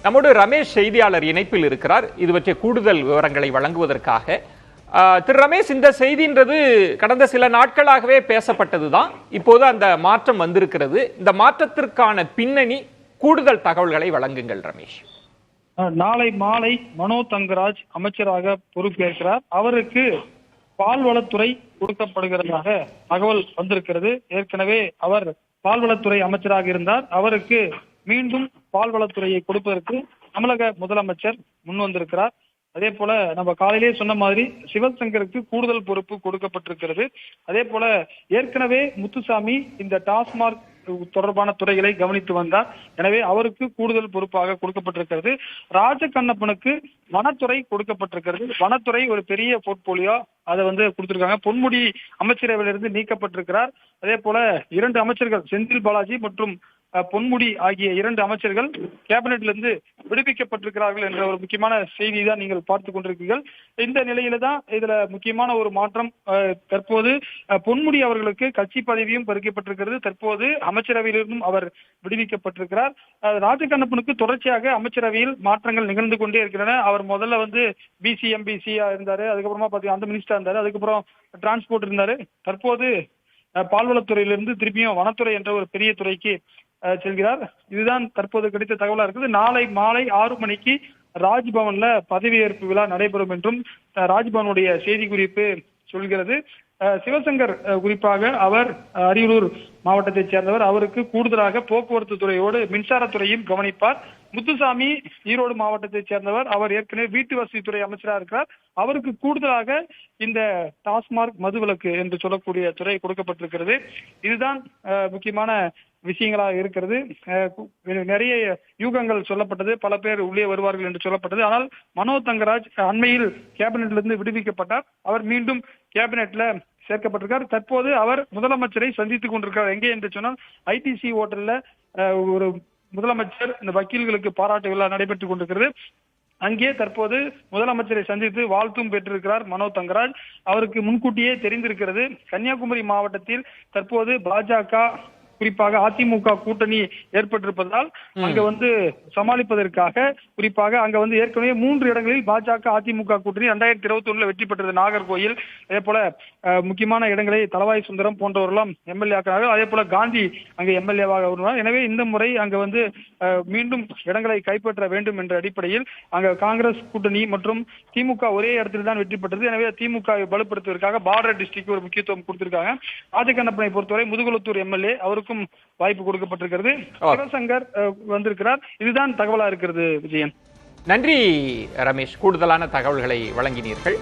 நம்மோடு ரமேஷ் செய்தியாளர் இணைப்பில் இருக்கிறார். இது பற்றிய கூடுதல் விவரங்களை வழங்குவதற்காக. திரு ரமேஷ், இந்த செய்தின்றது கடந்த சில நாட்களாகவே பேசப்பட்டதுதான். இப்போது அந்த மாற்றம் வந்திருக்கிறது. இந்த மாற்றத்திற்கான பின்னணி கூடுதல் தகவல்களை வழங்குங்கள் ரமேஷ். நாளை மாலை மனோ தங்கராஜ் அமைச்சராக பொறுப்பேற்கிறார். அவருக்கு பால்வளத்துறை கொடுக்கப்படுகிறதாக தகவல் வந்திருக்கிறது. ஏற்கனவே அவர் பால்வளத்துறை அமைச்சராக இருந்தார். அவருக்கு மீண்டும் பால்வளத்துறையை கொடுப்பதற்கு தமிழக முதலமைச்சர் முன் வந்திருக்கிறார். அதே போல நம்ம காலையிலே சொன்ன மாதிரி சிவசங்கருக்கு கூடுதல் பொறுப்பு கொடுக்கப்பட்டிருக்கிறது. அதே போல ஏற்கனவே முத்துசாமி இந்த டாஸ்மாக் தொடர்பான துறைகளை கவனித்து வந்தார். எனவே அவருக்கு கூடுதல் பொறுப்பாக கொடுக்கப்பட்டிருக்கிறது. ராஜகண்ணப்பனுக்கு வனத்துறை கொடுக்கப்பட்டிருக்கிறது. வனத்துறை ஒரு பெரிய போர்ட்போலியோ அதை கொடுத்திருக்காங்க. பொன்முடி அமைச்சரவையிலிருந்து நீக்கப்பட்டிருக்கிறார். அதே போல 2 அமைச்சர்கள் செந்தில் பாலாஜி மற்றும் பொன்முடி ஆகிய 2 அமைச்சர்கள் கேபினெட்ல இருந்து விடுவிக்கப்பட்டிருக்கிறார்கள் என்ற ஒரு முக்கியமான செய்தி தான் நீங்கள் பார்த்து கொண்டிருக்கீர்கள். இந்த நிலையில தான் இதுல முக்கியமான ஒரு மாற்றம். தற்போது பொன்முடி அவர்களுக்கு கட்சி பதவியும் பறிக்கப்பட்டிருக்கிறது. தற்போது அமைச்சரவையிலிருந்தும் அவர் விடுவிக்கப்பட்டிருக்கிறார். ராஜகண்ணப்பனுக்கு தொடர்ச்சியாக அமைச்சரவையில் மாற்றங்கள் நிகழ்ந்து கொண்டே இருக்கின்றன. அவர் முதல்ல பிசி எம்பிசியா இருந்தாரு. அதுக்கப்புறமா பாத்தீங்கன்னா அந்த மினிஸ்டர் இருந்தாரு. அதுக்கப்புறம் டிரான்ஸ்போர்ட் இருந்தாரு. தற்போது பால்வளத்துறையிலிருந்து திருப்பியும் வனத்துறை என்ற ஒரு பெரிய துறைக்கு செல்கிறார். இதுதான் தற்போது கிடைத்த தகவலா இருக்குது. நாளை மாலை 6 மணிக்கு ராஜ்பவன்ல பதவியேற்பு விழா நடைபெறும் என்றும் ராஜ்பவனுடைய செய்திக்குறிப்பு சொல்கிறது. சிவசங்கர் குறிப்பாக அவர் அரியலூர் மாவட்டத்தைச் சேர்ந்தவர். அவருக்கு கூடுதலாக போக்குவரத்து துறையோடு மின்சாரத்துறையும் கவனிப்பார். முத்துசாமி ஈரோடு மாவட்டத்தைச் சேர்ந்தவர். அவர் ஏற்கனவே வீட்டு வசதித்துறை அமைச்சராக இருக்கிறார். அவருக்கு கூடுதலாக இந்த டாஸ்மாக் மதுவிலக்கு என்று சொல்லக்கூடிய துறை கொடுக்கப்பட்டிருக்கிறது. இதுதான் முக்கியமான விஷயங்களாக இருக்கிறது. நிறைய யூகங்கள் சொல்லப்பட்டது. பல பேர் உள்ளே வருவார்கள் என்று சொல்லப்பட்டது. ஆனால் மனோ தங்கராஜ் அண்மையில் கேபினெட்ல இருந்து விடுவிக்கப்பட்டார். அவர் மீண்டும் கேபினெட்ல சேர்க்கப்பட்டிருக்கார். தற்போது அவர் முதலமைச்சரை சந்தித்துக் கொண்டிருக்கிறார். எங்கே என்று சொன்னால் ஐடிசி ஹோட்டல்ல ஒரு முதலமைச்சர் இந்த வக்கீல்களுக்கு பாராட்டு விழா நடைபெற்றுக் கொண்டிருக்கிறது. அங்கே தற்போது முதலமைச்சரை சந்தித்து வாழ்த்தும் பெற்றிருக்கிறார் மனோ தங்கராஜ். அவருக்கு முன்கூட்டியே தெரிந்திருக்கிறது. கன்னியாகுமரி மாவட்டத்தில் தற்போது பாஜக குறிப்பாக அதிமுக கூட்டணி ஏற்பட்டிருப்பதால் அங்க சமாளிப்பதற்காக குறிப்பாக அங்க ஏற்கனவே 3 இடங்களில் பாஜக அதிமுக கூட்டணி 2021 வெற்றி பெற்றது. நாகர்கோயில், அதே போல முக்கியமான இடங்களை தலவாய் சுந்தரம் போன்றவர்களும் எம்எல்ஏக்கிறார்கள். அதே போல காந்தி அங்க எம்எல்ஏவாக வருவார். எனவே இந்த முறை அங்க மீண்டும் இடங்களை கைப்பற்ற வேண்டும் என்ற அடிப்படையில் அங்க காங்கிரஸ் கூட்டணி மற்றும் திமுக ஒரே இடத்தில் தான் வெற்றி பெற்றது. எனவே திமுக வலுப்படுத்துவதற்காக பார்டர் டிஸ்ட்ரிக்ட் ஒரு முக்கியத்துவம் கொடுத்திருக்காங்க. ராஜகண்ணப்பனை பொறுத்தவரை முதுகுளத்தூர் எம்எல்ஏ அவருக்கும் வாய்ப்பு கொடுக்கப்பட்டிருக்கிறது. சிவசங்கர் வந்திருக்கிறார். இதுதான் தகவலா இருக்கிறது. விஜயன், நன்றி ரமேஷ், கூடுதலான தகவல்களை வழங்கினீர்கள்.